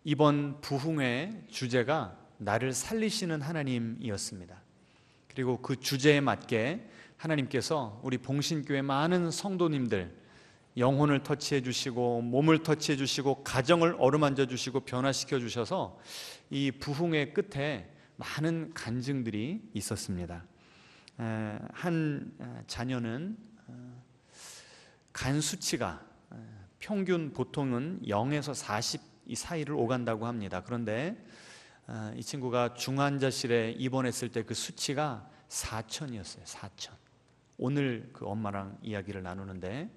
이번 부흥의 주제가 나를 살리시는 하나님이었습니다. 그리고 그 주제에 맞게 하나님께서 우리 봉신교회 많은 성도님들 영혼을 터치해 주시고 몸을 터치해 주시고 가정을 어루만져 주시고 변화시켜 주셔서 이 부흥의 끝에 많은 간증들이 있었습니다. 한 자녀는 간 수치가 평균 보통은 0에서 40 이 사이를 오간다고 합니다. 그런데 이 친구가 중환자실에 입원했을 때 그 수치가 4,000이었어요. 4,000. 오늘 그 엄마랑 이야기를 나누는데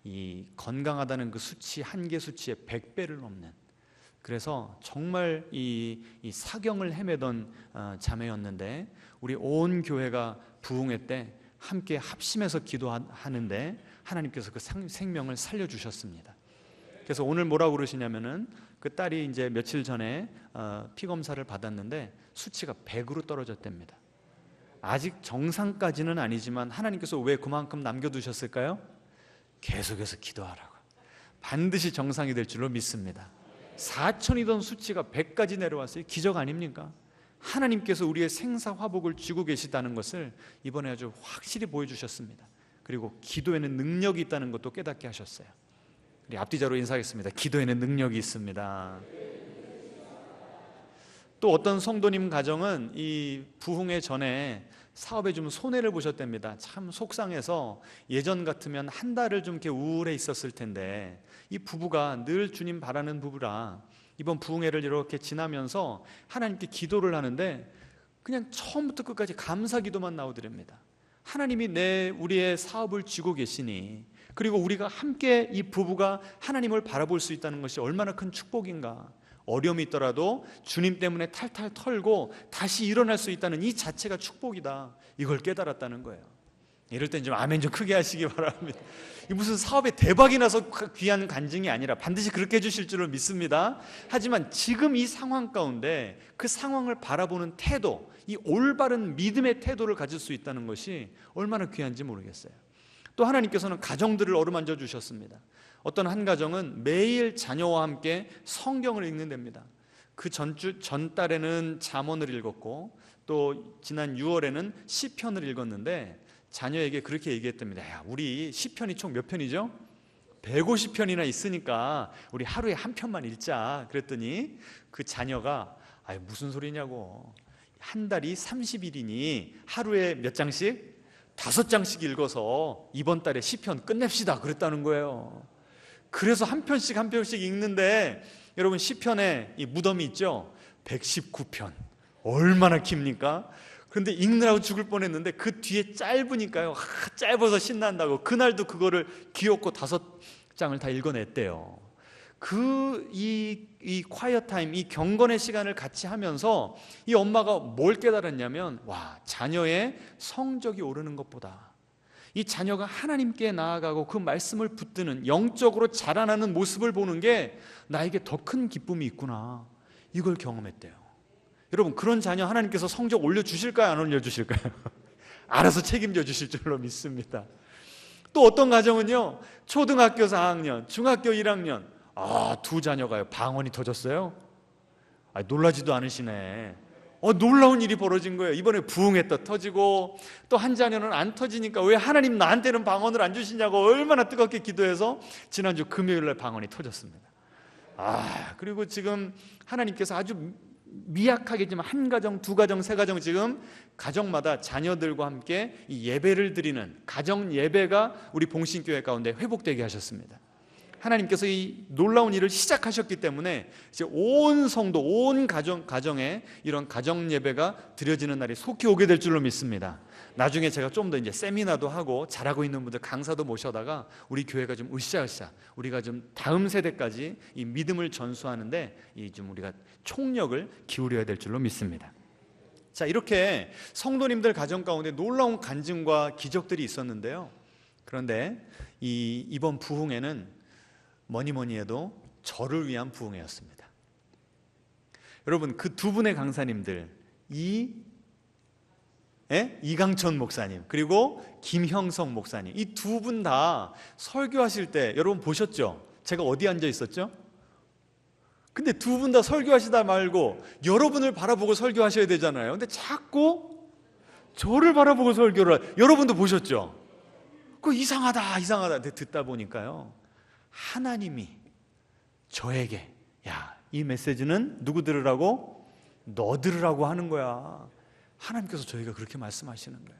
이 건강하다는 그 수치, 한계 수치의 100배를 넘는, 그래서 정말 이 사경을 헤매던 자매였는데 우리 온 교회가 부흥회 때 함께 합심해서 기도하는데 하나님께서 그 생명을 살려주셨습니다. 그래서 오늘 뭐라고 그러시냐면은 그 딸이 이제 며칠 전에 피 검사를 받았는데 수치가 100으로 떨어졌답니다. 아직 정상까지는 아니지만 하나님께서 왜 그만큼 남겨두셨을까요? 계속해서 기도하라고. 반드시 정상이 될 줄로 믿습니다. 4,000이던 수치가 100까지 내려왔어요. 기적 아닙니까? 하나님께서 우리의 생사화복을 쥐고 계시다는 것을 이번에 아주 확실히 보여주셨습니다. 그리고 기도에는 능력이 있다는 것도 깨닫게 하셨어요. 우리 앞뒤자로 인사하겠습니다. 기도에는 능력이 있습니다. 또 어떤 성도님 가정은 이 부흥회 전에 사업에 좀 손해를 보셨답니다. 참 속상해서 예전 같으면 한 달을 좀 이렇게 우울해 있었을 텐데 이 부부가 늘 주님 바라는 부부라 이번 부흥회를 이렇게 지나면서 하나님께 기도를 하는데 그냥 처음부터 끝까지 감사 기도만 나오더랍니다. 하나님이 우리의 사업을 쥐고 계시니, 그리고 우리가 함께 이 부부가 하나님을 바라볼 수 있다는 것이 얼마나 큰 축복인가. 어려움이 있더라도 주님 때문에 탈탈 털고 다시 일어날 수 있다는 이 자체가 축복이다. 이걸 깨달았다는 거예요. 이럴 땐 좀 아멘 좀 크게 하시기 바랍니다. 이 무슨 사업에 대박이 나서 귀한 간증이 아니라 반드시 그렇게 해주실 줄을 믿습니다. 하지만 지금 이 상황 가운데 그 상황을 바라보는 태도, 이 올바른 믿음의 태도를 가질 수 있다는 것이 얼마나 귀한지 모르겠어요. 또 하나님께서는 가정들을 어루만져 주셨습니다. 어떤 한 가정은 매일 자녀와 함께 성경을 읽는답니다. 그 전달에는 잠언을 읽었고 또 지난 6월에는 시편을 읽었는데 자녀에게 그렇게 얘기했답니다. 야, 우리 시편이 총 몇 편이죠? 150편이나 있으니까 우리 하루에 한 편만 읽자. 그랬더니 그 자녀가 무슨 소리냐고, 한 달이 30일이니 하루에 몇 장씩? 5장씩 읽어서 이번 달에 시편 끝냅시다 그랬다는 거예요. 그래서 한 편씩 읽는데 여러분 시편에 이 무덤이 있죠? 119편. 얼마나 깁니까? 그런데 읽느라고 죽을 뻔했는데 그 뒤에 짧으니까요. 짧아서 신난다고 그날도 그거를 기어코 5장을 다 읽어냈대요. 이 콰이어 타임, 이 경건의 시간을 같이 하면서 이 엄마가 뭘 깨달았냐면, 와, 자녀의 성적이 오르는 것보다 이 자녀가 하나님께 나아가고 그 말씀을 붙드는, 영적으로 자라나는 모습을 보는 게 나에게 더 큰 기쁨이 있구나, 이걸 경험했대요. 여러분, 그런 자녀 하나님께서 성적 올려주실까요? 안 올려주실까요? 알아서 책임져 주실 줄로 믿습니다. 또 어떤 가정은요, 초등학교 4학년, 중학교 1학년, 두 자녀가요, 방언이 터졌어요. 놀라지도 않으시네. 놀라운 일이 벌어진 거예요. 이번에 부흥했다 터지고, 또 한 자녀는 안 터지니까 왜 하나님 나한테는 방언을 안 주시냐고 얼마나 뜨겁게 기도해서 지난주 금요일날 방언이 터졌습니다. 그리고 지금 하나님께서 아주 미약하겠지만 한 가정, 두 가정, 세 가정, 지금 가정마다 자녀들과 함께 이 예배를 드리는 가정 예배가 우리 봉신교회 가운데 회복되게 하셨습니다. 하나님께서 이 놀라운 일을 시작하셨기 때문에 이제 온 성도, 온 가정에 이런 가정 예배가 드려지는 날이 속히 오게 될 줄로 믿습니다. 나중에 제가 좀 더 이제 세미나도 하고 잘하고 있는 분들 강사도 모셔다가 우리 교회가 좀 으쌰으쌰, 우리가 좀 다음 세대까지 이 믿음을 전수하는데 좀 우리가 총력을 기울여야 될 줄로 믿습니다. 자, 이렇게 성도님들 가정 가운데 놀라운 간증과 기적들이 있었는데요. 그런데 이번 부흥회는 뭐니 해도 저를 위한 부흥회였습니다. 여러분, 그 두 분의 강사님들, 이강천 목사님 그리고 김형성 목사님, 이 두 분 다 설교하실 때 여러분 보셨죠? 제가 어디 앉아 있었죠? 근데 두 분 다 설교하시다 말고 여러분을 바라보고 설교하셔야 되잖아요. 근데 자꾸 저를 바라보고 설교를 여러분도 보셨죠? 그 이상하다 이상하다 듣다 보니까요, 하나님이 저에게 야, 이 메시지는 누구 들으라고? 너 들으라고 하는 거야. 하나님께서 저희가 그렇게 말씀하시는 거예요.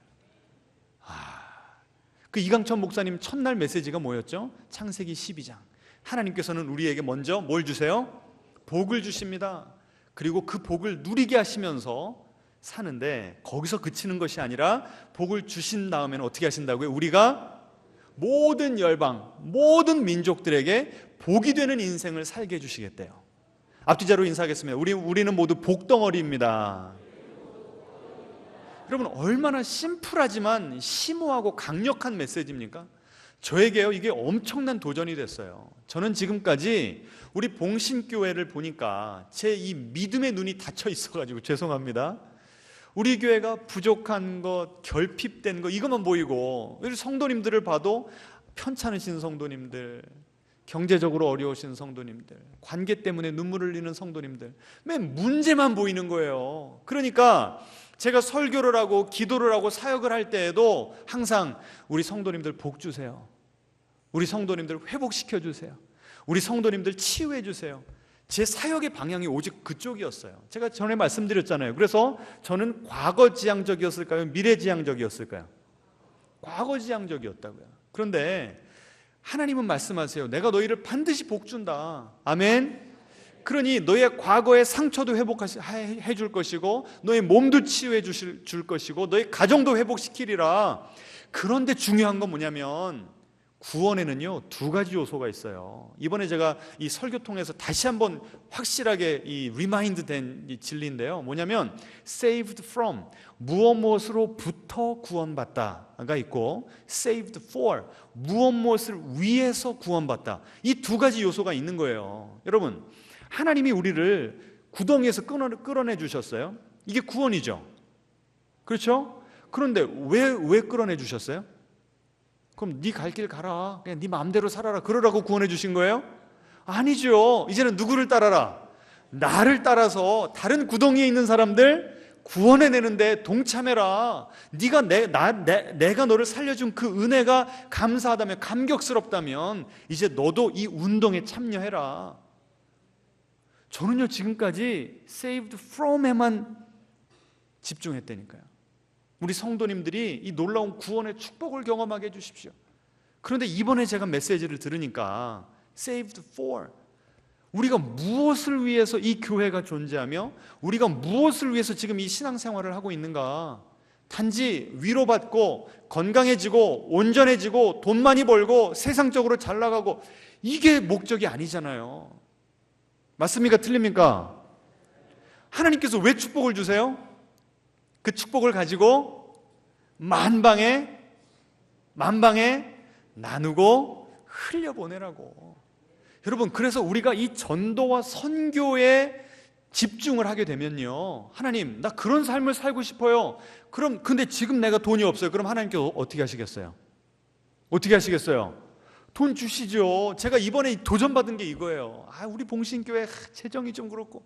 그 이강천 목사님 첫날 메시지가 뭐였죠? 창세기 12장. 하나님께서는 우리에게 먼저 뭘 주세요? 복을 주십니다. 그리고 그 복을 누리게 하시면서 사는데, 거기서 그치는 것이 아니라 복을 주신 다음에는 어떻게 하신다고요? 우리가 모든 열방, 모든 민족들에게 복이 되는 인생을 살게 해주시겠대요. 앞뒤자로 인사하겠습니다. 우리는 모두 복덩어리입니다. 여러분, 얼마나 심플하지만 심오하고 강력한 메시지입니까? 저에게요, 이게 엄청난 도전이 됐어요. 저는 지금까지 우리 봉신교회를 보니까 제 이 믿음의 눈이 닫혀 있어가지고 죄송합니다. 우리 교회가 부족한 것, 결핍된 것 이것만 보이고, 우리 성도님들을 봐도 편찮으신 성도님들, 경제적으로 어려우신 성도님들, 관계 때문에 눈물을 흘리는 성도님들, 맨 문제만 보이는 거예요. 그러니까 제가 설교를 하고 기도를 하고 사역을 할 때에도 항상 우리 성도님들 복 주세요, 우리 성도님들 회복시켜 주세요, 우리 성도님들 치유해 주세요. 제 사역의 방향이 오직 그쪽이었어요. 제가 전에 말씀드렸잖아요. 그래서 저는 과거지향적이었을까요? 미래지향적이었을까요? 과거지향적이었다고요. 그런데 하나님은 말씀하세요. 내가 너희를 반드시 복준다. 아멘. 그러니 너의 과거의 상처도 회복해 줄 것이고, 너의 몸도 치유해 줄 것이고, 너의 가정도 회복시키리라. 그런데 중요한 건 뭐냐면, 구원에는요 두 가지 요소가 있어요. 이번에 제가 이 설교 통해서 다시 한번 확실하게 이 리마인드 된 이 진리인데요, 뭐냐면 saved from, 무엇으로부터 구원받다가 있고, saved for, 무엇을 위해서 구원받다. 이 두 가지 요소가 있는 거예요. 여러분, 하나님이 우리를 구덩이에서 끌어내 주셨어요. 이게 구원이죠. 그렇죠? 그런데 왜 끌어내 주셨어요? 그럼 네 갈 길 가라, 그냥 네 마음대로 살아라, 그러라고 구원해 주신 거예요? 아니죠. 이제는 누구를 따라라? 나를 따라서 다른 구덩이에 있는 사람들 구원해내는데 동참해라. 내가 너를 살려준 그 은혜가 감사하다면, 감격스럽다면 이제 너도 이 운동에 참여해라. 저는요 지금까지 saved from에만 집중했다니까요. 우리 성도님들이 이 놀라운 구원의 축복을 경험하게 해주십시오. 그런데 이번에 제가 메시지를 들으니까 saved for, 우리가 무엇을 위해서 이 교회가 존재하며 우리가 무엇을 위해서 지금 이 신앙생활을 하고 있는가. 단지 위로받고 건강해지고 온전해지고 돈 많이 벌고 세상적으로 잘 나가고, 이게 목적이 아니잖아요. 맞습니까? 틀립니까? 하나님께서 왜 축복을 주세요? 그 축복을 가지고 만방에 나누고 흘려보내라고. 여러분, 그래서 우리가 이 전도와 선교에 집중을 하게 되면요, 하나님 나 그런 삶을 살고 싶어요. 근데 지금 내가 돈이 없어요. 그럼 하나님께서 어떻게 하시겠어요? 어떻게 하시겠어요? 돈 주시죠. 제가 이번에 도전받은 게 이거예요. 우리 봉신교회 재정이 좀 그렇고,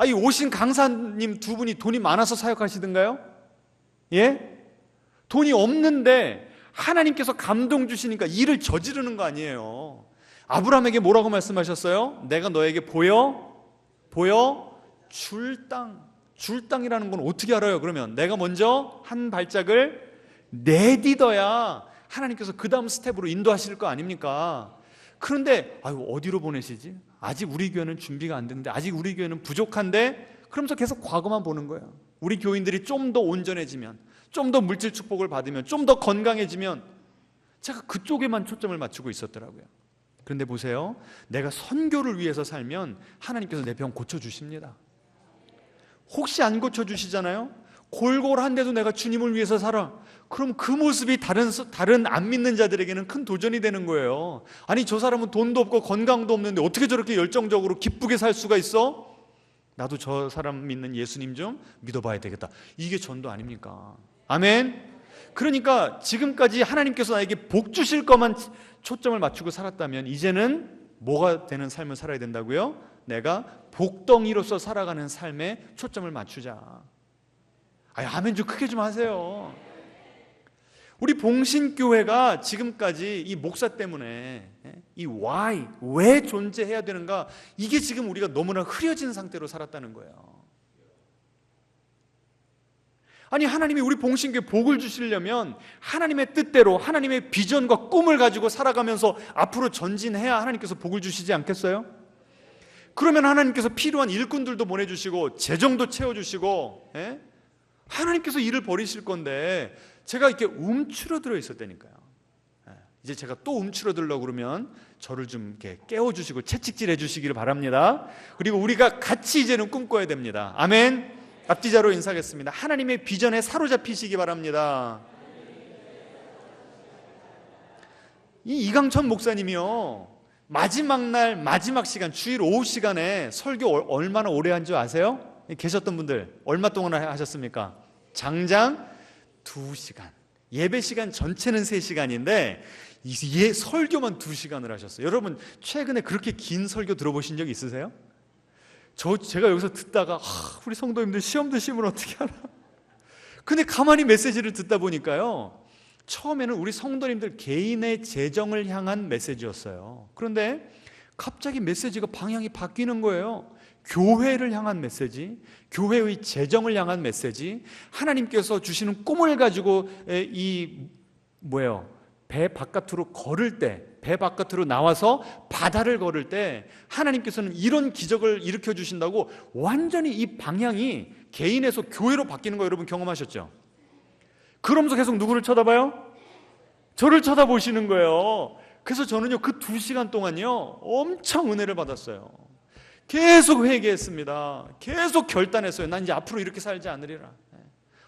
이 오신 강사님 두 분이 돈이 많아서 사역하시던가요? 예? 돈이 없는데 하나님께서 감동 주시니까 일을 저지르는 거 아니에요. 아브라함에게 뭐라고 말씀하셨어요? 내가 너에게 보여 줄 땅이라는 건 어떻게 알아요? 그러면 내가 먼저 한 발짝을 내딛어야 하나님께서 그 다음 스텝으로 인도하실 거 아닙니까? 그런데 어디로 보내시지? 아직 우리 교회는 준비가 안 됐는데, 아직 우리 교회는 부족한데, 그러면서 계속 과거만 보는 거예요. 우리 교인들이 좀 더 온전해지면, 좀 더 물질 축복을 받으면, 좀 더 건강해지면, 제가 그쪽에만 초점을 맞추고 있었더라고요. 그런데 보세요, 내가 선교를 위해서 살면 하나님께서 내 병 고쳐주십니다. 혹시 안 고쳐주시잖아요? 골골한데도 내가 주님을 위해서 살아. 그럼 그 모습이 다른 안 믿는 자들에게는 큰 도전이 되는 거예요. 아니, 저 사람은 돈도 없고 건강도 없는데 어떻게 저렇게 열정적으로 기쁘게 살 수가 있어? 나도 저 사람 믿는 예수님 좀 믿어봐야 되겠다. 이게 전도 아닙니까? 아멘. 그러니까 지금까지 하나님께서 나에게 복 주실 것만 초점을 맞추고 살았다면, 이제는 뭐가 되는 삶을 살아야 된다고요? 내가 복덩이로서 살아가는 삶에 초점을 맞추자. 아멘 좀 크게 좀 하세요. 우리 봉신교회가 지금까지 이 목사 때문에 이 why, 왜 존재해야 되는가, 이게 지금 우리가 너무나 흐려진 상태로 살았다는 거예요. 아니, 하나님이 우리 봉신교회 복을 주시려면 하나님의 뜻대로 하나님의 비전과 꿈을 가지고 살아가면서 앞으로 전진해야 하나님께서 복을 주시지 않겠어요? 그러면 하나님께서 필요한 일꾼들도 보내주시고 재정도 채워주시고, 하나님께서 일을 벌이실 건데 제가 이렇게 움츠러들어 있었다니까요. 이제 제가 또 움츠러들려고 그러면 저를 좀 이렇게 깨워주시고 채찍질 해주시기를 바랍니다. 그리고 우리가 같이 이제는 꿈꿔야 됩니다. 아멘. 앞뒤자로 인사하겠습니다. 하나님의 비전에 사로잡히시기 바랍니다. 이 이강천 목사님이요, 마지막 날 마지막 시간, 주일 오후 시간에 설교 얼마나 오래 한 줄 아세요? 계셨던 분들 얼마 동안 하셨습니까? 장장 2시간. 예배 시간 전체는 3시간인데 이 설교만 2시간을 하셨어요. 여러분 최근에 그렇게 긴 설교 들어보신 적 있으세요? 제가 여기서 듣다가 우리 성도님들 시험도 시면 어떻게 하나. 근데 가만히 메시지를 듣다 보니까요, 처음에는 우리 성도님들 개인의 재정을 향한 메시지였어요. 그런데 갑자기 메시지가 방향이 바뀌는 거예요. 교회를 향한 메시지, 교회의 재정을 향한 메시지, 하나님께서 주시는 꿈을 가지고 배 바깥으로 걸을 때, 배 바깥으로 나와서 바다를 걸을 때 하나님께서는 이런 기적을 일으켜 주신다고 완전히 이 방향이 개인에서 교회로 바뀌는 거 여러분 경험하셨죠? 그러면서 계속 누구를 쳐다봐요? 저를 쳐다보시는 거예요. 그래서 저는요, 그 2시간 동안요 엄청 은혜를 받았어요. 계속 회개했습니다. 계속 결단했어요. 난 이제 앞으로 이렇게 살지 않으리라.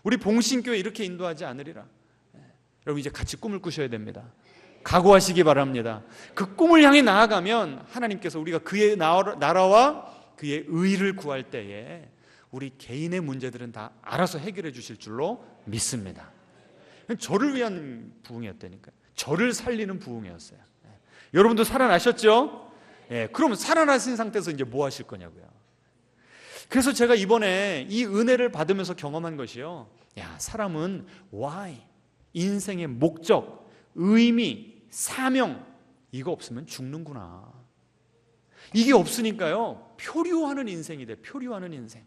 우리 봉신교회 이렇게 인도하지 않으리라. 여러분 이제 같이 꿈을 꾸셔야 됩니다. 각오하시기 바랍니다. 그 꿈을 향해 나아가면 하나님께서 우리가 그의 나라와 그의 의를 구할 때에 우리 개인의 문제들은 다 알아서 해결해 주실 줄로 믿습니다. 저를 위한 부흥이었다니까요. 저를 살리는 부흥이었어요. 여러분도 살아나셨죠? 그럼 살아나신 상태에서 이제 뭐 하실 거냐고요. 그래서 제가 이번에 이 은혜를 받으면서 경험한 것이요, 사람은 why, 인생의 목적, 의미, 사명, 이거 없으면 죽는구나. 이게 없으니까요 표류하는 인생이 돼. 표류하는 인생.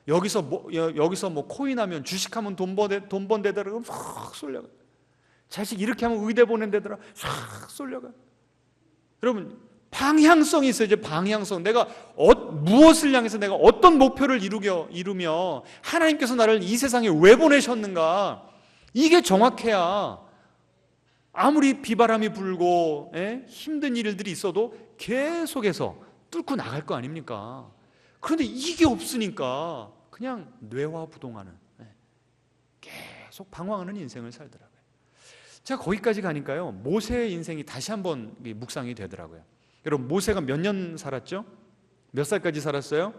여기서 뭐 코인하면, 주식하면 돈 번 데다가 싹 쏠려가. 자식 이렇게 하면 의대 보낸 데다가 싹 쏠려가. 여러분 방향성이 있어야죠. 방향성. 내가 무엇을 향해서 내가 어떤 목표를 이루며 하나님께서 나를 이 세상에 왜 보내셨는가, 이게 정확해야 아무리 비바람이 불고 힘든 일들이 있어도 계속해서 뚫고 나갈 거 아닙니까? 그런데 이게 없으니까 그냥 뇌화부동하는, 계속 방황하는 인생을 살더라고요. 제가 거기까지 가니까요 모세의 인생이 다시 한번 묵상이 되더라고요. 여러분 모세가 몇 년 살았죠? 몇 살까지 살았어요?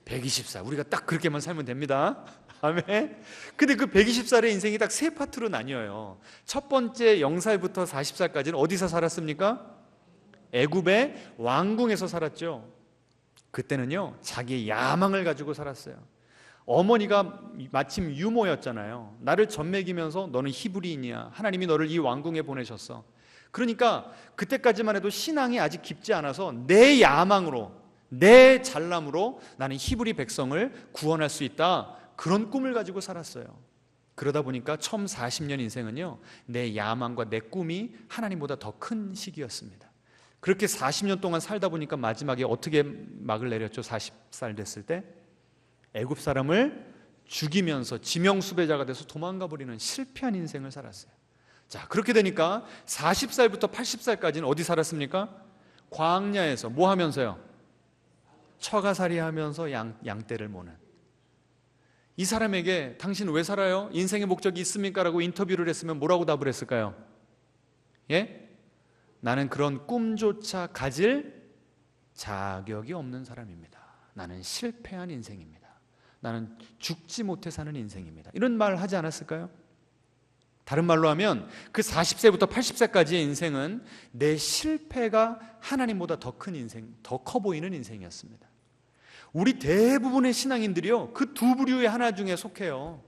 120살. 우리가 딱 그렇게만 살면 됩니다. 아멘. 근데 그 120살의 인생이 딱 3파트로 나뉘어요. 첫 번째 0살부터 40살까지는 어디서 살았습니까? 애굽의 왕궁에서 살았죠. 그때는요 자기의 야망을 가지고 살았어요. 어머니가 마침 유모였잖아요. 나를 젖먹이면서 너는 히브리인이야, 하나님이 너를 이 왕궁에 보내셨어. 그러니까 그때까지만 해도 신앙이 아직 깊지 않아서 내 야망으로, 내 잘남으로 나는 히브리 백성을 구원할 수 있다, 그런 꿈을 가지고 살았어요. 그러다 보니까 처음 40년 인생은요 내 야망과 내 꿈이 하나님보다 더 큰 시기였습니다. 그렇게 40년 동안 살다 보니까 마지막에 어떻게 막을 내렸죠? 40살 됐을 때 애굽 사람을 죽이면서 지명수배자가 돼서 도망가 버리는 실패한 인생을 살았어요. 자, 그렇게 되니까 40살부터 80살까지는 어디 살았습니까? 광야에서 뭐 하면서요? 처가살이 하면서 양떼를 모는. 이 사람에게 당신 왜 살아요? 인생의 목적이 있습니까? 라고 인터뷰를 했으면 뭐라고 답을 했을까요? 나는 그런 꿈조차 가질 자격이 없는 사람입니다. 나는 실패한 인생입니다. 나는 죽지 못해 사는 인생입니다. 이런 말 하지 않았을까요? 다른 말로 하면 그 40세부터 80세까지의 인생은 내 실패가 하나님보다 더 큰 인생, 더 커 보이는 인생이었습니다. 우리 대부분의 신앙인들이요, 그 두 부류의 하나 중에 속해요.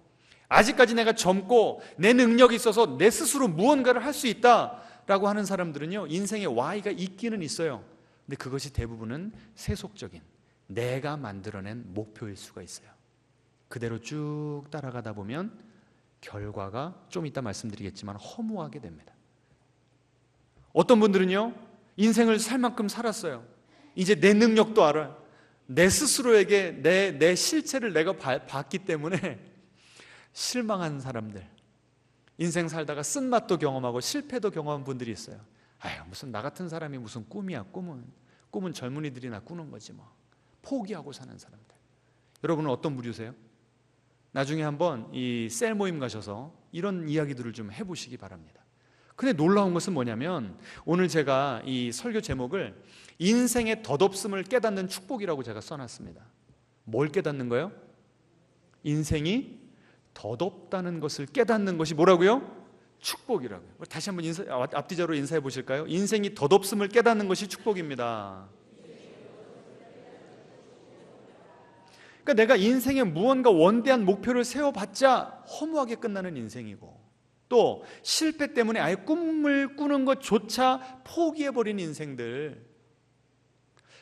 아직까지 내가 젊고 내 능력이 있어서 내 스스로 무언가를 할 수 있다라고 하는 사람들은요, 인생의 Y가 있기는 있어요. 근데 그것이 대부분은 세속적인, 내가 만들어낸 목표일 수가 있어요. 그대로 쭉 따라가다 보면 결과가 좀 이따 말씀드리겠지만 허무하게 됩니다. 어떤 분들은요, 인생을 살 만큼 살았어요. 이제 내 능력도 알아요. 내 스스로에게 내 실체를 내가 봤기 때문에 실망한 사람들, 인생 살다가 쓴맛도 경험하고 실패도 경험한 분들이 있어요. 아유, 무슨 나 같은 사람이 무슨 꿈이야. 꿈은 젊은이들이나 꾸는 거지 뭐. 포기하고 사는 사람들. 여러분은 어떤 부류세요? 나중에 한번 이 셀 모임 가셔서 이런 이야기들을 좀 해보시기 바랍니다. 근데 놀라운 것은 뭐냐면, 오늘 제가 이 설교 제목을 인생의 덧없음을 깨닫는 축복이라고 제가 써놨습니다. 뭘 깨닫는 거예요? 인생이 덧없다는 것을 깨닫는 것이 뭐라고요? 축복이라고요. 다시 한번 앞뒤자로 인사해 보실까요? 인생이 덧없음을 깨닫는 것이 축복입니다. 그러니까 내가 인생에 무언가 원대한 목표를 세워봤자 허무하게 끝나는 인생이고, 또 실패 때문에 아예 꿈을 꾸는 것조차 포기해버린 인생들,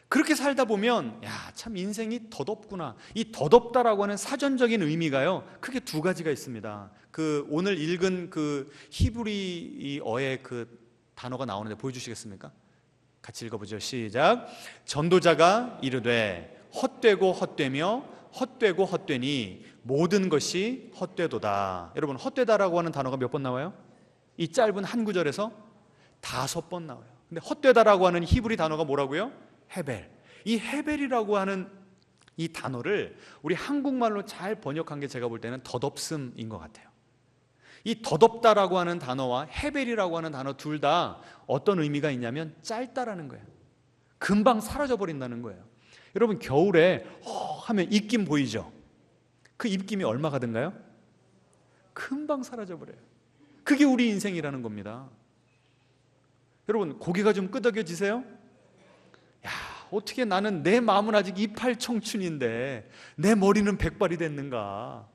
그렇게 살다 보면 참 인생이 덧없구나. 이 덧없다라고 하는 사전적인 의미가요, 크게 두 가지가 있습니다. 오늘 읽은 히브리어의 단어가 나오는데 보여주시겠습니까? 같이 읽어보죠. 시작. 전도자가 이르되 헛되고 헛되며 헛되고 헛되니 모든 것이 헛되도다. 여러분, 헛되다라고 하는 단어가 몇 번 나와요? 이 짧은 한 구절에서 5번 나와요. 근데 헛되다라고 하는 히브리 단어가 뭐라고요? 헤벨. 이 헤벨이라고 하는 이 단어를 우리 한국말로 잘 번역한 게 제가 볼 때는 덧없음인 것 같아요. 이 덧없다라고 하는 단어와 헤벨이라고 하는 단어 둘 다 어떤 의미가 있냐면 짧다라는 거예요. 금방 사라져버린다는 거예요. 여러분, 겨울에 하면 입김 보이죠? 그 입김이 얼마 가든가요? 금방 사라져버려요. 그게 우리 인생이라는 겁니다. 여러분, 고개가 좀 끄덕여지세요? 어떻게 나는 내 마음은 아직 이팔 청춘인데 내 머리는 백발이 됐는가?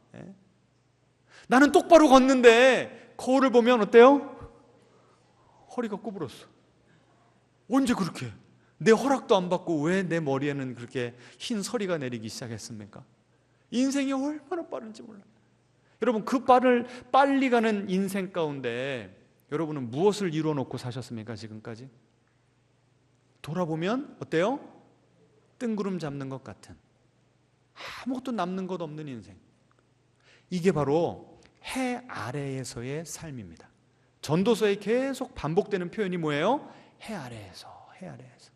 나는 똑바로 걷는데 거울을 보면 어때요? 허리가 구부렀어. 언제 그렇게? 내 허락도 안 받고 왜 내 머리에는 그렇게 흰 서리가 내리기 시작했습니까? 인생이 얼마나 빠른지 몰라요. 여러분, 그 빨리 가는 인생 가운데 여러분은 무엇을 이루어놓고 사셨습니까? 지금까지? 돌아보면 어때요? 뜬구름 잡는 것 같은, 아무것도 남는 것 없는 인생. 이게 바로 해 아래에서의 삶입니다. 전도서에 계속 반복되는 표현이 뭐예요? 해 아래에서, 해 아래에서.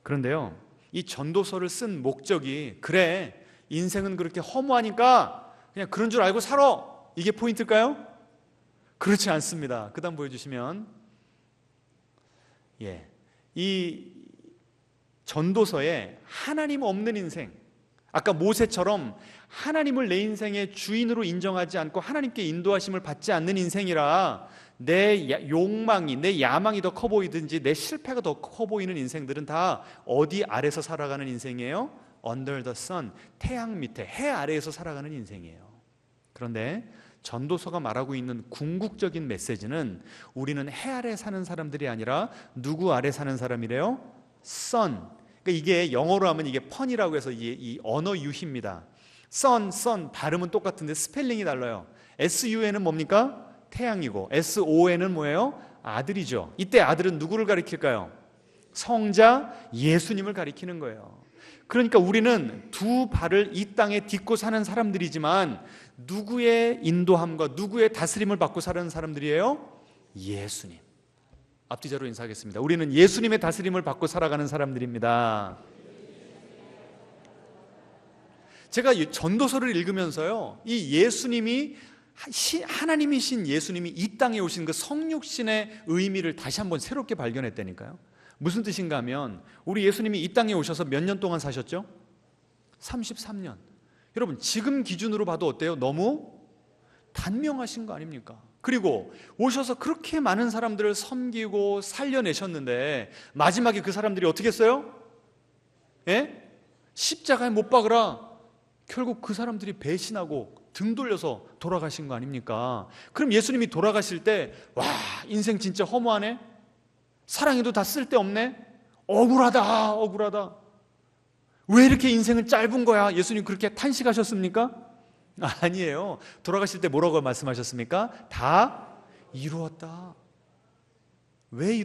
그런데요, 이 전도서를 쓴 목적이, 그래, 인생은 그렇게 허무하니까 그냥 그런 줄 알고 살아, 이게 포인트일까요? 그렇지 않습니다. 그 다음 보여주시면, 이 전도서에 하나님 없는 인생, 아까 모세처럼 하나님을 내 인생의 주인으로 인정하지 않고 하나님께 인도하심을 받지 않는 인생이라 내 욕망이, 내 야망이 더 커 보이든지 내 실패가 더 커 보이는 인생들은 다 어디 아래서 살아가는 인생이에요? Under the sun, 태양 밑에, 해 아래에서 살아가는 인생이에요. 그런데 전도서가 말하고 있는 궁극적인 메시지는, 우리는 해 아래 사는 사람들이 아니라 누구 아래 사는 사람이래요? sun. 그러니까 이게 영어로 하면 이게 펀이라고 해서 이 언어 유희입니다. sun 발음은 똑같은데 스펠링이 달라요. sun은 뭡니까? 태양이고 son은 뭐예요? 아들이죠. 이때 아들은 누구를 가리킬까요? 성자 예수님을 가리키는 거예요. 그러니까 우리는 두 발을 이 땅에 딛고 사는 사람들이지만 누구의 인도함과 누구의 다스림을 받고 사는 사람들이에요? 예수님. 앞뒤자로 인사하겠습니다. 우리는 예수님의 다스림을 받고 살아가는 사람들입니다. 제가 전도서를 읽으면서요, 이 예수님이, 하나님이신 예수님이 이 땅에 오신 그 성육신의 의미를 다시 한번 새롭게 발견했다니까요. 무슨 뜻인가 하면, 우리 예수님이 이 땅에 오셔서 몇 년 동안 사셨죠? 33년. 여러분, 지금 기준으로 봐도 어때요? 너무 단명하신 거 아닙니까? 그리고 오셔서 그렇게 많은 사람들을 섬기고 살려내셨는데 마지막에 그 사람들이 어떻게 했어요? 예? 십자가에 못 박으라. 결국 그 사람들이 배신하고 등 돌려서 돌아가신 거 아닙니까? 그럼 예수님이 돌아가실 때 와, 인생 진짜 허무하네? 사랑해도 다 쓸데없네? 억울하다, 억울하다. 왜 이렇게 인생은 짧은 거야? 예수님 그렇게 탄식하셨습니까? 아니에요. 돌아가실 때 뭐라고 말씀하셨습니까? 다 이루었다. 왜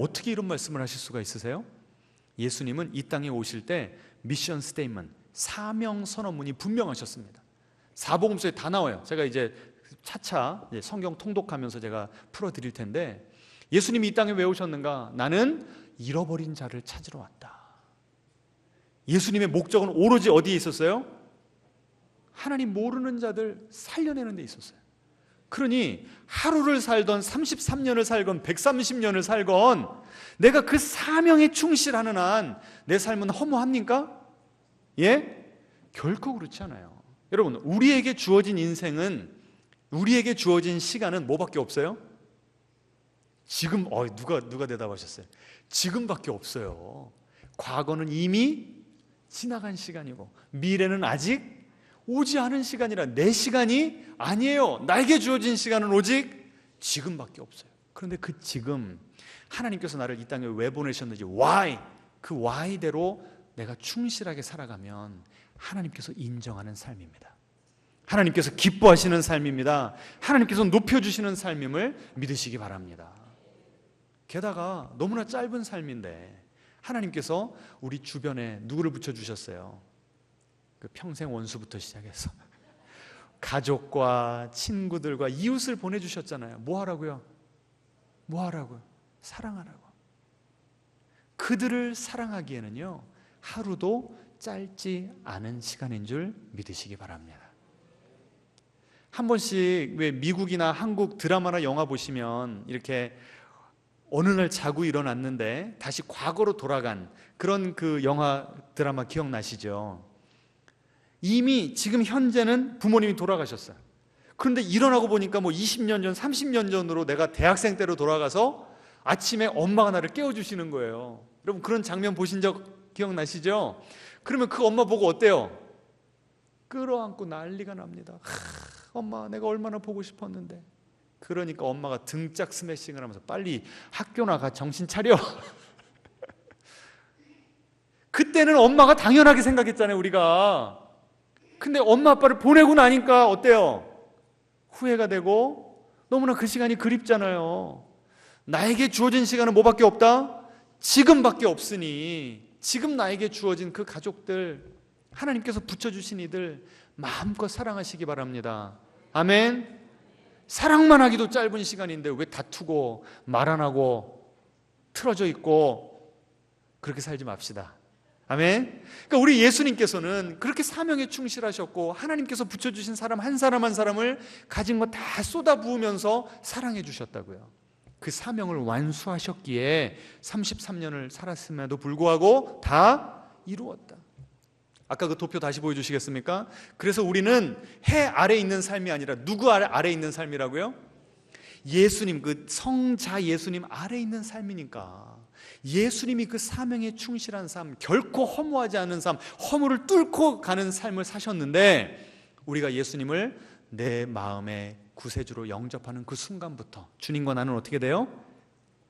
어떻게 이런 말씀을 하실 수가 있으세요? 예수님은 이 땅에 오실 때 미션 스테이트먼트, 사명 선언문이 분명하셨습니다. 사복음서에 다 나와요. 제가 이제 차차 성경 통독하면서 제가 풀어드릴 텐데, 예수님이 이 땅에 왜 오셨는가? 나는 잃어버린 자를 찾으러 왔다. 예수님의 목적은 오로지 어디에 있었어요? 하나님 모르는 자들 살려내는 데 있었어요. 그러니 하루를 살던 33년을 살건 130년을 살건 내가 그 사명에 충실하는 한 내 삶은 허무합니까? 예? 결코 그렇지 않아요. 여러분, 우리에게 주어진 인생은, 우리에게 주어진 시간은 뭐밖에 없어요? 지금. 누가 대답하셨어요? 지금밖에 없어요. 과거는 이미 지나간 시간이고 미래는 아직 오지 않은 시간이라 내 시간이 아니에요. 나에게 주어진 시간은 오직 지금밖에 없어요. 그런데 그 지금, 하나님께서 나를 이 땅에 왜 보내셨는지, why, 그 why대로 내가 충실하게 살아가면 하나님께서 인정하는 삶입니다. 하나님께서 기뻐하시는 삶입니다. 하나님께서 높여주시는 삶임을 믿으시기 바랍니다. 게다가 너무나 짧은 삶인데 하나님께서 우리 주변에 누구를 붙여주셨어요? 그 평생 원수부터 시작해서 가족과 친구들과 이웃을 보내주셨잖아요. 뭐 하라고요? 뭐 하라고요? 사랑하라고. 그들을 사랑하기에는요, 하루도 짧지 않은 시간인 줄 믿으시기 바랍니다. 한 번씩 왜 미국이나 한국 드라마나 영화 보시면 이렇게 어느 날 자고 일어났는데 다시 과거로 돌아간 그런 그 영화 드라마 기억나시죠? 이미 지금 현재는 부모님이 돌아가셨어요. 그런데 일어나고 보니까 뭐 20년 전, 30년 전으로 내가 대학생 때로 돌아가서 아침에 엄마가 나를 깨워주시는 거예요. 여러분, 그런 장면 보신 적 기억나시죠? 그러면 그 엄마 보고 어때요? 끌어안고 난리가 납니다. 엄마, 내가 얼마나 보고 싶었는데. 그러니까 엄마가 등짝 스매싱을 하면서 빨리 학교 나가, 정신 차려. 그때는 엄마가 당연하게 생각했잖아요, 우리가. 근데 엄마 아빠를 보내고 나니까 어때요? 후회가 되고 너무나 그 시간이 그립잖아요. 나에게 주어진 시간은 뭐밖에 없다? 지금밖에 없으니 지금 나에게 주어진 그 가족들, 하나님께서 붙여주신 이들 마음껏 사랑하시기 바랍니다. 아멘. 사랑만 하기도 짧은 시간인데 왜 다투고 말 안 하고 틀어져 있고 그렇게 살지 맙시다. 아멘. 그러니까 우리 예수님께서는 그렇게 사명에 충실하셨고 하나님께서 붙여주신 사람 한 사람 한 사람을 가진 거 다 쏟아부으면서 사랑해 주셨다고요. 그 사명을 완수하셨기에 33년을 살았음에도 불구하고 다 이루었다. 아까 그 도표 다시 보여주시겠습니까? 그래서 우리는 해 아래 있는 삶이 아니라 누구 아래 있는 삶이라고요? 예수님, 그 성자 예수님 아래 있는 삶이니까 예수님이 그 사명에 충실한 삶, 결코 허무하지 않은 삶, 허물을 뚫고 가는 삶을 사셨는데 우리가 예수님을 내 마음의 구세주로 영접하는 그 순간부터 주님과 나는 어떻게 돼요?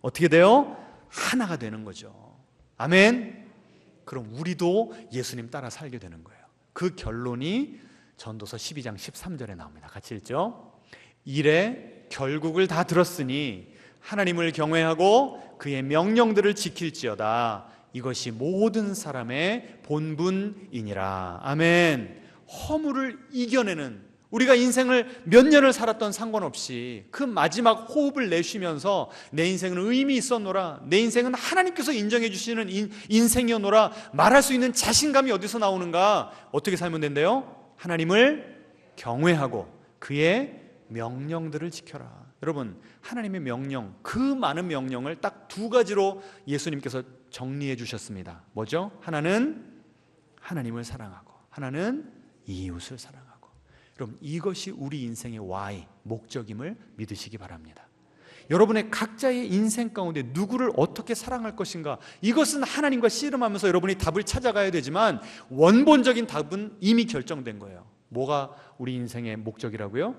어떻게 돼요? 하나가 되는 거죠. 아멘. 그럼 우리도 예수님 따라 살게 되는 거예요. 그 결론이 전도서 12장 13절에 나옵니다. 같이 읽죠. 이래 결국을 다 들었으니 하나님을 경외하고 그의 명령들을 지킬지어다. 이것이 모든 사람의 본분이니라. 아멘. 허물을 이겨내는, 우리가 인생을 몇 년을 살았던 상관없이 그 마지막 호흡을 내쉬면서 내 인생은 의미 있었노라, 내 인생은 하나님께서 인정해 주시는 인생이었노라 말할 수 있는 자신감이 어디서 나오는가? 어떻게 살면 된대요? 하나님을 경외하고 그의 명령들을 지켜라. 여러분, 하나님의 명령, 그 많은 명령을 딱 두 가지로 예수님께서 정리해 주셨습니다. 뭐죠? 하나는 하나님을 사랑하고 하나는 이웃을 사랑하고. 여러분, 이것이 우리 인생의 why, 목적임을 믿으시기 바랍니다. 여러분의 각자의 인생 가운데 누구를 어떻게 사랑할 것인가, 이것은 하나님과 씨름하면서 여러분이 답을 찾아가야 되지만 원본적인 답은 이미 결정된 거예요. 뭐가 우리 인생의 목적이라고요?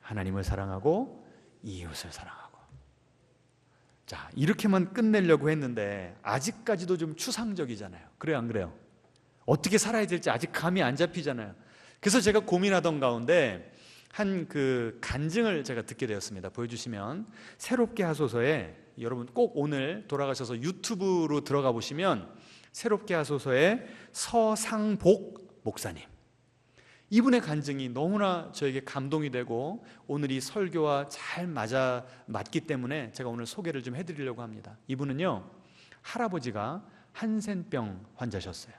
하나님을 사랑하고 이웃을 사랑하고. 자, 이렇게만 끝내려고 했는데 아직까지도 좀 추상적이잖아요. 그래요, 안 그래요? 어떻게 살아야 될지 아직 감이 안 잡히잖아요. 그래서 제가 고민하던 가운데 한 그 간증을 제가 듣게 되었습니다. 보여주시면. 새롭게 하소서에, 여러분 꼭 오늘 돌아가셔서 유튜브로 들어가 보시면 새롭게 하소서의 서상복 목사님, 이분의 간증이 너무나 저에게 감동이 되고 오늘 이 설교와 잘 맞기 때문에 제가 오늘 소개를 좀 해드리려고 합니다. 이분은요, 할아버지가 한센병 환자셨어요.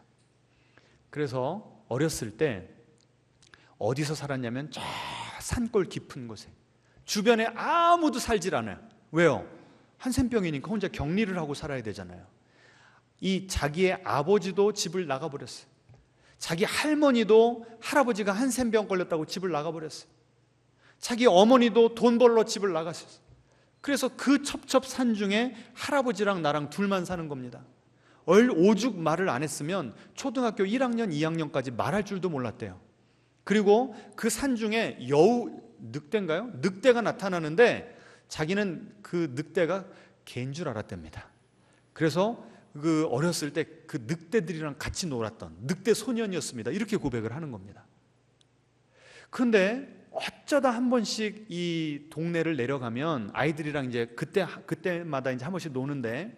그래서 어렸을 때 어디서 살았냐면 저 산골 깊은 곳에, 주변에 아무도 살질 않아요. 왜요? 한센병이니까 혼자 격리를 하고 살아야 되잖아요. 이 자기의 아버지도 집을 나가버렸어요. 자기 할머니도 할아버지가 한센병 걸렸다고 집을 나가버렸어요. 자기 어머니도 돈 벌러 집을 나갔어요. 그래서 그 첩첩산 중에 할아버지랑 나랑 둘만 사는 겁니다. 오죽 말을 안 했으면 초등학교 1학년, 2학년까지 말할 줄도 몰랐대요. 그리고 그 산 중에 늑대인가요? 늑대가 나타나는데 자기는 그 늑대가 개인 줄 알았답니다. 그래서 그 어렸을 때 그 늑대들이랑 같이 놀았던 늑대 소년이었습니다. 이렇게 고백을 하는 겁니다. 그런데 어쩌다 한 번씩 이 동네를 내려가면 아이들이랑 이제 그때마다 이제 한 번씩 노는데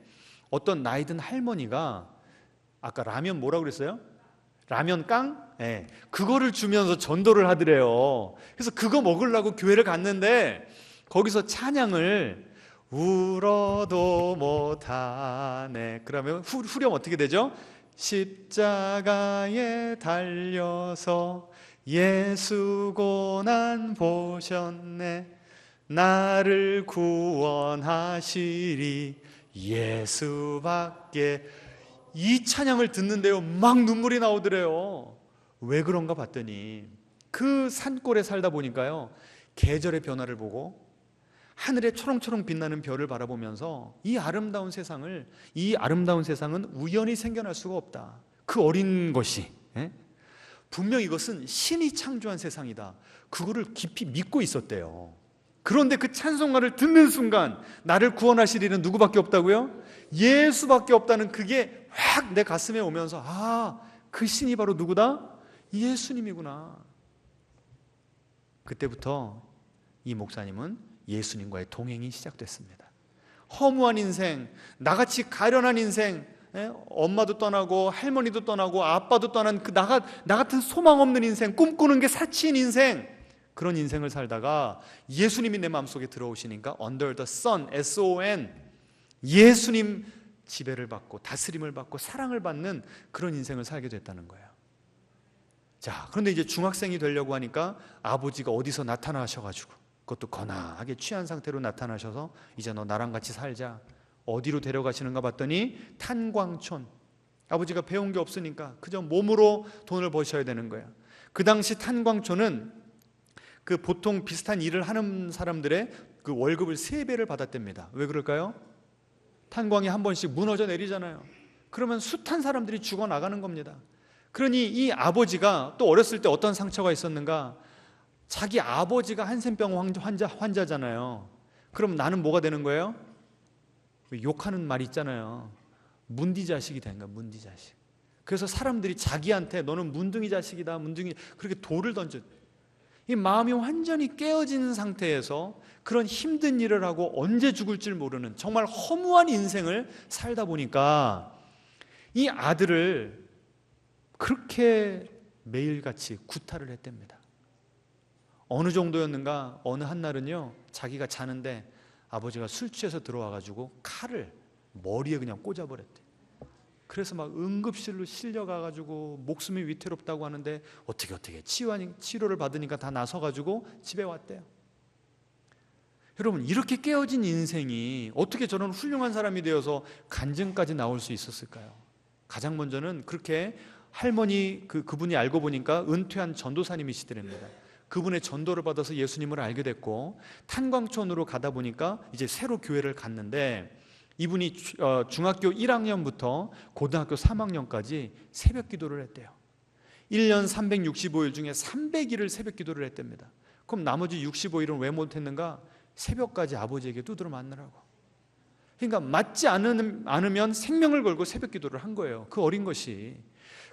어떤 나이 든 할머니가, 아까 라면 뭐라고 그랬어요? 라면 깡? 네. 그거를 주면서 전도를 하더래요. 그래서 그거 먹으려고 교회를 갔는데 거기서 찬양을 울어도 못하네. 그러면 후렴 어떻게 되죠? 십자가에 달려서 예수 고난 보셨네, 나를 구원하시리 예수밖에. 이 찬양을 듣는데요, 막 눈물이 나오더래요. 왜 그런가 봤더니 그 산골에 살다 보니까요, 계절의 변화를 보고 하늘에 초롱초롱 빛나는 별을 바라보면서 이 아름다운 세상은 우연히 생겨날 수가 없다. 그 어린 것이 분명 이것은 신이 창조한 세상이다. 그거를 깊이 믿고 있었대요. 그런데 그 찬송가를 듣는 순간 나를 구원하시리는 누구밖에 없다고요? 예수밖에 없다는 그게 확 내 가슴에 오면서, 아, 그 신이 바로 누구다? 예수님이구나. 그때부터 이 목사님은 예수님과의 동행이 시작됐습니다. 허무한 인생, 나같이 가련한 인생, 엄마도 떠나고 할머니도 떠나고 아빠도 떠난 그 나 같은 소망 없는 인생, 꿈꾸는 게 사치인 인생, 그런 인생을 살다가 예수님이 내 마음속에 들어오시니까 Under the Sun, S-O-N, 예수님 지배를 받고 다스림을 받고 사랑을 받는 그런 인생을 살게 됐다는 거예요. 자, 그런데 이제 중학생이 되려고 하니까 아버지가 어디서 나타나셔가지고, 그것도 거나하게 취한 상태로 나타나셔서 이제 너 나랑 같이 살자. 어디로 데려가시는가 봤더니 탄광촌. 아버지가 배운 게 없으니까 그저 몸으로 돈을 버셔야 되는 거예요. 그 당시 탄광촌은 그 보통 비슷한 일을 하는 사람들의 그 월급을 3배를 받았답니다. 왜 그럴까요? 탄광이 한 번씩 무너져 내리잖아요. 그러면 숱한 사람들이 죽어나가는 겁니다. 그러니 이 아버지가 또 어렸을 때 어떤 상처가 있었는가, 자기 아버지가 한센병 환자잖아요. 그럼 나는 뭐가 되는 거예요? 욕하는 말 있잖아요. 문디 자식이 된 거야, 문디 자식. 그래서 사람들이 자기한테 너는 문둥이 자식이다, 문둥이, 그렇게 돌을 던져. 이 마음이 완전히 깨어진 상태에서 그런 힘든 일을 하고 언제 죽을 줄 모르는 정말 허무한 인생을 살다 보니까 이 아들을 그렇게 매일같이 구타를 했답니다. 어느 정도였는가, 어느 한날은요, 자기가 자는데 아버지가 술 취해서 들어와가지고 칼을 머리에 그냥 꽂아버렸대. 그래서 막 응급실로 실려가가지고 목숨이 위태롭다고 하는데 어떻게 치료를 받으니까 다 나서가지고 집에 왔대요. 여러분, 이렇게 깨어진 인생이 어떻게 저런 훌륭한 사람이 되어서 간증까지 나올 수 있었을까요? 가장 먼저는 그렇게 할머니 그분이 알고 보니까 은퇴한 전도사님이시더랍니다. 그분의 전도를 받아서 예수님을 알게 됐고, 탄광촌으로 가다 보니까 이제 새로 교회를 갔는데, 이분이 중학교 1학년부터 고등학교 3학년까지 새벽 기도를 했대요. 1년 365일 중에 300일을 새벽 기도를 했답니다. 그럼 나머지 65일은 왜 못했는가? 새벽까지 아버지에게 두드려 맞느라고. 그러니까 맞지 않으면 생명을 걸고 새벽 기도를 한 거예요, 그 어린 것이.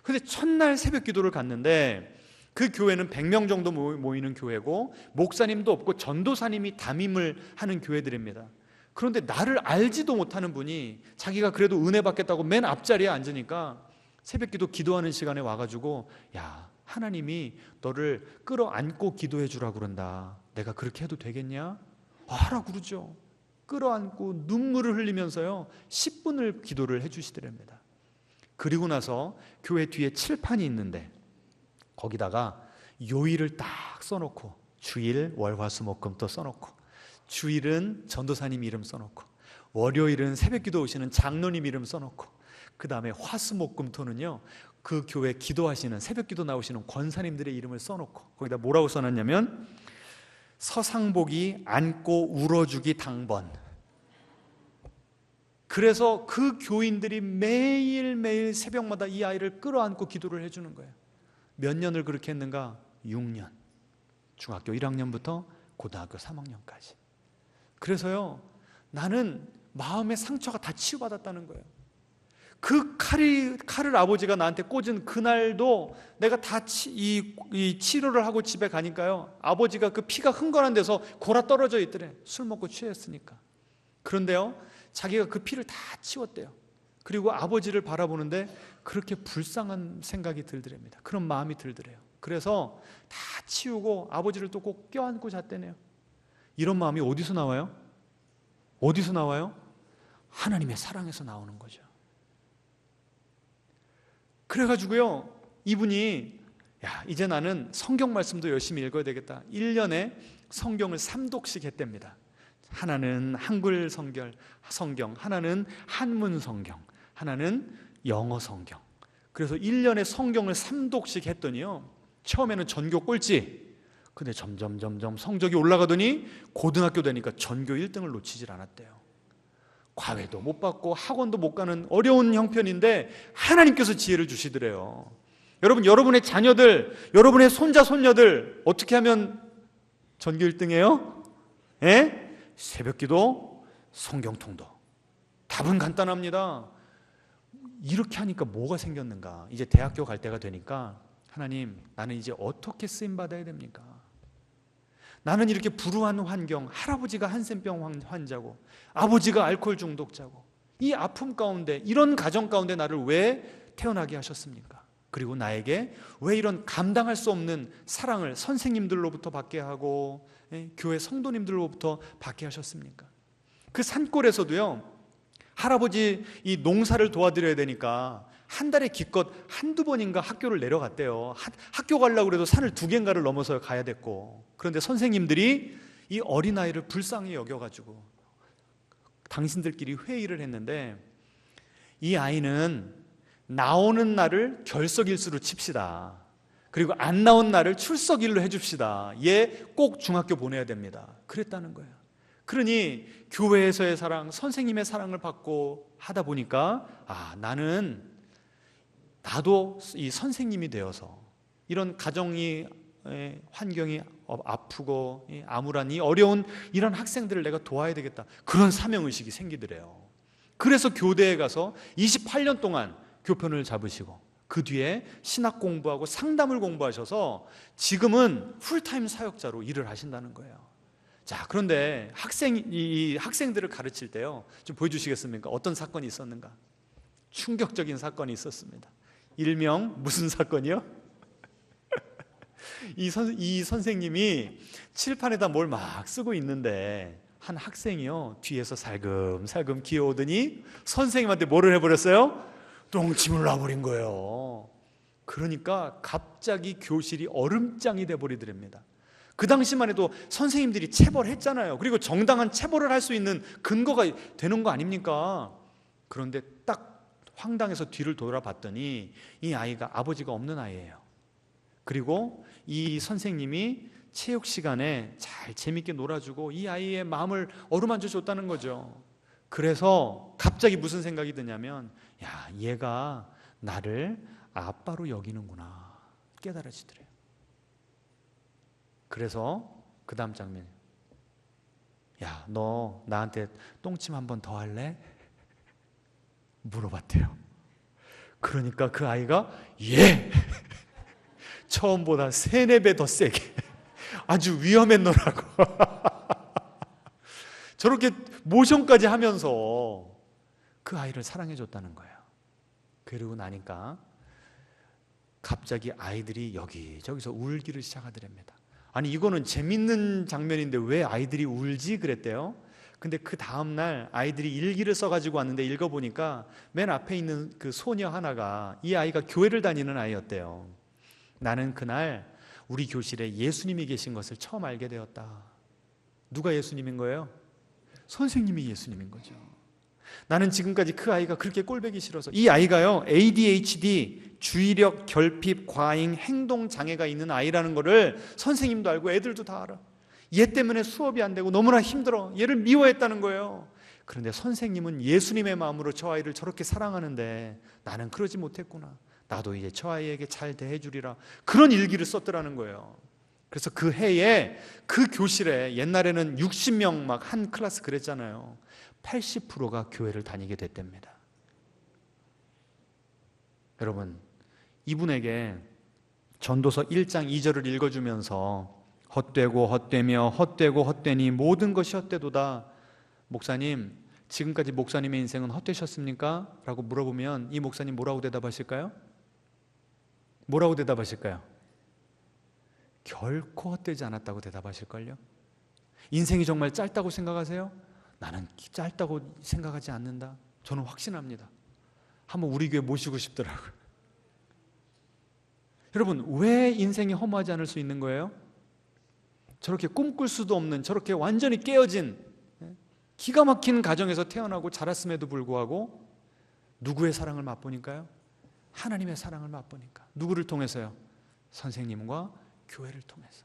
그런데 첫날 새벽 기도를 갔는데, 그 교회는 100명 정도 모이는 교회고, 목사님도 없고 전도사님이 담임을 하는 교회들입니다. 그런데 나를 알지도 못하는 분이 자기가 그래도 은혜 받겠다고 맨 앞자리에 앉으니까 새벽 기도 기도하는 시간에 와가지고, 야, 하나님이 너를 끌어안고 기도해 주라고 그런다. 내가 그렇게 해도 되겠냐? 하라고 그러죠. 끌어안고 눈물을 흘리면서요 10분을 기도를 해 주시더랍니다. 그리고 나서 교회 뒤에 칠판이 있는데, 거기다가 요일을 딱 써놓고, 주일, 월, 화, 수, 목, 금 또 써놓고, 주일은 전도사님 이름 써놓고, 월요일은 새벽기도 오시는 장로님 이름 써놓고, 그 다음에 화, 수, 목, 금, 토는요 그 교회 기도하시는, 새벽기도 나오시는 권사님들의 이름을 써놓고, 거기다 뭐라고 써놨냐면 서상복이 안고 울어주기 당번. 그래서 그 교인들이 매일매일 새벽마다 이 아이를 끌어안고 기도를 해주는 거예요. 몇 년을 그렇게 했는가? 6년. 중학교 1학년부터 고등학교 3학년까지. 그래서요 나는 마음의 상처가 다 치유받았다는 거예요. 그 칼을 아버지가 나한테 꽂은 그날도 내가 다 이 치료를 하고 집에 가니까요, 아버지가 그 피가 흥건한 데서 골아 떨어져 있더래. 술 먹고 취했으니까. 그런데요 자기가 그 피를 다 치웠대요. 그리고 아버지를 바라보는데 그렇게 불쌍한 생각이 들더랍니다. 그런 마음이 들더래요. 그래서 다 치우고 아버지를 또 꼭 껴안고 잤대네요. 이런 마음이 어디서 나와요? 어디서 나와요? 하나님의 사랑에서 나오는 거죠. 그래가지고요 이분이, 야, 이제 나는 성경 말씀도 열심히 읽어야 되겠다. 1년에 성경을 3독씩 했답니다. 하나는 한글 성경, 하나는 한문 성경, 하나는 영어 성경. 그래서 1년에 성경을 3독씩 했더니요 처음에는 전교 꼴찌. 근데 점점 성적이 올라가더니 고등학교 되니까 전교 1등을 놓치질 않았대요. 과외도 못 받고 학원도 못 가는 어려운 형편인데 하나님께서 지혜를 주시더래요. 여러분, 여러분의 자녀들, 여러분의 손자 손녀들 어떻게 하면 전교 1등이에요? 예? 새벽기도, 성경통도. 답은 간단합니다. 이렇게 하니까 뭐가 생겼는가? 이제 대학교 갈 때가 되니까, 하나님, 나는 이제 어떻게 쓰임받아야 됩니까? 나는 이렇게 불우한 환경, 할아버지가 한센병 환자고 아버지가 알코올 중독자고, 이 아픔 가운데, 이런 가정 가운데 나를 왜 태어나게 하셨습니까? 그리고 나에게 왜 이런 감당할 수 없는 사랑을 선생님들로부터 받게 하고 교회 성도님들로부터 받게 하셨습니까? 그 산골에서도요 할아버지 이 농사를 도와드려야 되니까 한 달에 기껏 한두 번인가 학교를 내려갔대요. 학교 가려고 그래도 산을 2개인가를 넘어서 가야 됐고, 그런데 선생님들이 이 어린아이를 불쌍히 여겨가지고 당신들끼리 회의를 했는데, 이 아이는 나오는 날을 결석일수로 칩시다. 그리고 안 나온 날을 출석일로 해줍시다. 얘 꼭 중학교 보내야 됩니다. 그랬다는 거예요. 그러니 교회에서의 사랑, 선생님의 사랑을 받고 하다 보니까, 나도 이 선생님이 되어서 이런 가정이 환경이 아프고 암울한 이 어려운 이런 학생들을 내가 도와야 되겠다, 그런 사명의식이 생기더래요. 그래서 교대에 가서 28년 동안 교편을 잡으시고 그 뒤에 신학 공부하고 상담을 공부하셔서 지금은 풀타임 사역자로 일을 하신다는 거예요. 자, 그런데 이 학생들을 가르칠 때요, 좀 보여주시겠습니까? 어떤 사건이 있었는가? 충격적인 사건이 있었습니다. 일명 무슨 사건이요? 이 선생님이 칠판에다 뭘 막 쓰고 있는데 한 학생이요 뒤에서 살금살금 기어오더니 선생님한테 뭐를 해버렸어요? 똥침을 놔버린 거예요. 그러니까 갑자기 교실이 얼음장이 돼버리더랍니다. 그 당시만 해도 선생님들이 체벌했잖아요. 그리고 정당한 체벌을 할 수 있는 근거가 되는 거 아닙니까? 그런데 딱 황당해서 뒤를 돌아봤더니 이 아이가 아버지가 없는 아이예요. 그리고 이 선생님이 체육 시간에 잘 재밌게 놀아주고 이 아이의 마음을 어루만져 줬다는 거죠. 그래서 갑자기 무슨 생각이 드냐면, 야, 얘가 나를 아빠로 여기는구나 깨달아지더래요. 그래서 그 다음 장면, 야, 너 나한테 똥침 한 번 더 할래? 물어봤대요. 그러니까 그 아이가 예! 처음보다 3-4배 더 세게 아주 위험했노라고 저렇게 모션까지 하면서 그 아이를 사랑해 줬다는 거예요. 그러고 나니까 갑자기 아이들이 여기저기서 울기를 시작하더랍니다. 아니, 이거는 재밌는 장면인데 왜 아이들이 울지? 그랬대요. 근데 그 다음날 아이들이 일기를 써가지고 왔는데 읽어보니까 맨 앞에 있는 그 소녀 하나가, 이 아이가 교회를 다니는 아이였대요. 나는 그날 우리 교실에 예수님이 계신 것을 처음 알게 되었다. 누가 예수님인 거예요? 선생님이 예수님인 거죠. 나는 지금까지 그 아이가 그렇게 꼴보기 싫어서, 이 아이가요 ADHD, 주의력 결핍 과잉 행동 장애가 있는 아이라는 거를 선생님도 알고 애들도 다 알아. 얘 때문에 수업이 안 되고 너무나 힘들어. 얘를 미워했다는 거예요. 그런데 선생님은 예수님의 마음으로 저 아이를 저렇게 사랑하는데 나는 그러지 못했구나. 나도 이제 저 아이에게 잘 대해주리라. 그런 일기를 썼더라는 거예요. 그래서 그 해에 그 교실에, 옛날에는 60명 막 한 클래스 그랬잖아요. 80%가 교회를 다니게 됐답니다. 여러분, 이분에게 전도서 1장 2절을 읽어주면서 헛되고 헛되며 헛되고 헛되니 모든 것이 헛되도다. 목사님, 지금까지 목사님의 인생은 헛되셨습니까? 라고 물어보면 이 목사님 뭐라고 대답하실까요? 뭐라고 대답하실까요? 결코 헛되지 않았다고 대답하실걸요? 인생이 정말 짧다고 생각하세요? 나는 짧다고 생각하지 않는다. 저는 확신합니다. 한번 우리 교회 모시고 싶더라고요. 여러분, 왜 인생이 허무하지 않을 수 있는 거예요? 저렇게 꿈꿀 수도 없는, 저렇게 완전히 깨어진 기가 막힌 가정에서 태어나고 자랐음에도 불구하고 누구의 사랑을 맛보니까요? 하나님의 사랑을 맛보니까. 누구를 통해서요? 선생님과 교회를 통해서.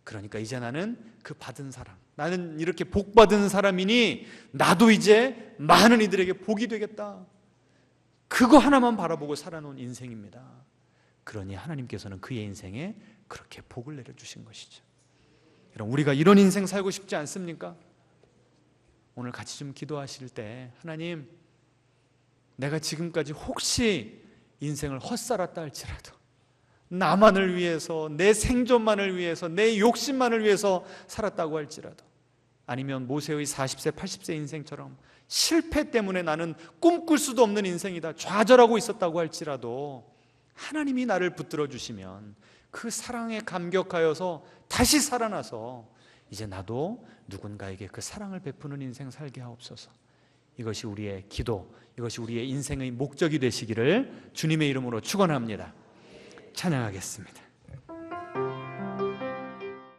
그러니까 이제 나는 그 받은 사랑, 나는 이렇게 복 받은 사람이니 나도 이제 많은 이들에게 복이 되겠다. 그거 하나만 바라보고 살아놓은 인생입니다. 그러니 하나님께서는 그의 인생에 그렇게 복을 내려주신 것이죠. 여러분, 우리가 이런 인생 살고 싶지 않습니까? 오늘 같이 좀 기도하실 때, 하나님, 내가 지금까지 혹시 인생을 헛살았다 할지라도 나만을 위해서, 내 생존만을 위해서, 내 욕심만을 위해서 살았다고 할지라도, 아니면 모세의 40세 80세 인생처럼 실패 때문에 나는 꿈꿀 수도 없는 인생이다, 좌절하고 있었다고 할지라도 하나님이 나를 붙들어 주시면 그 사랑에 감격하여서 다시 살아나서 이제 나도 누군가에게 그 사랑을 베푸는 인생 살게 하옵소서. 이것이 우리의 기도, 이것이 우리의 인생의 목적이 되시기를 주님의 이름으로 축원합니다. 찬양하겠습니다.